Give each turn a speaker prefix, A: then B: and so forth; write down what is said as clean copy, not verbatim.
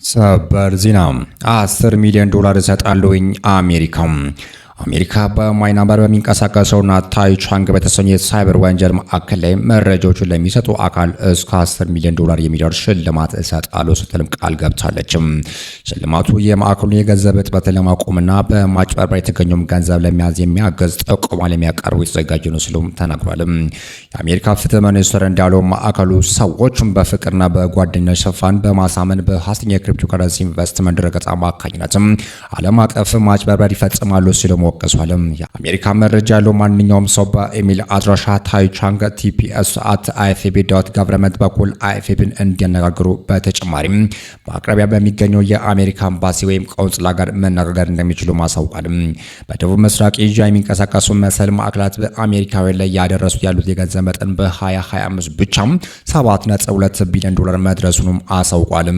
A: ሰበር ዜና 10 ሚሊዮን ዶላር እሰጣለሁኝ አሜሪካ በማይናማር በሚንቀሳቀሰውና ታይቻንግ በተሰኘ የሳይበር ወንጀል ማዕከል ላይ መረጃዎችን ለሚሰጡ አካል እስከ 10 ሚሊዮን ዶላር የሚደርስ ሽልማት እሰጣለሁ ስትልም ቃል ገብታለች። ሽልማቱ የማዕከሉን የገንዘብ እጥበትን ለማቆምና በማጭበርበር የተገኘውን ገንዘብ ለመያዝ የሚያገዝ ጥቆማ ለሚያቀርቡ የተዘጋጀ ነው ሲሉም ተናግሯል። የአሜሪካ ፍትህ ሚኒስትር እንዳለው ማዕከሉ ሰዎችን በፍቅርና በጓደኝነት ሽፋን በማሳመን በሐሰተኛ የክሪፕቶ ከረንሲ ኢንቨስትመንት ድረገጽ አማካኝነት ዓለም አቀፍ ማጭበርበር ይፈጽማሉ ሲሉ ወቀሷልም። የአሜሪካ መረጃ ያለው ማንኛውም ሰው በኢሜል አድራሻ ታይቻንግ tps@ifb.government በኩል አይኤፍቢን እንዲያነጋግሩ በተጨማሪም በአቅራቢያ በሚገኘው የአሜሪካ ኤምባሲ ወይም ቆንስላ ጋር መነጋገር እንደሚችሉ ማሳውቋል። በደቡብ ምስራቅ ኤዥያ የሚንቀሳቀሱ መሰል ማዕከላት በአሜሪካውያን ላይ ያደረሱት ያሉት የገንዘብ መጠን በ2025 ብቻ 7.2 ቢሊዮን ዶላር መድረሱንም አሳውቋል።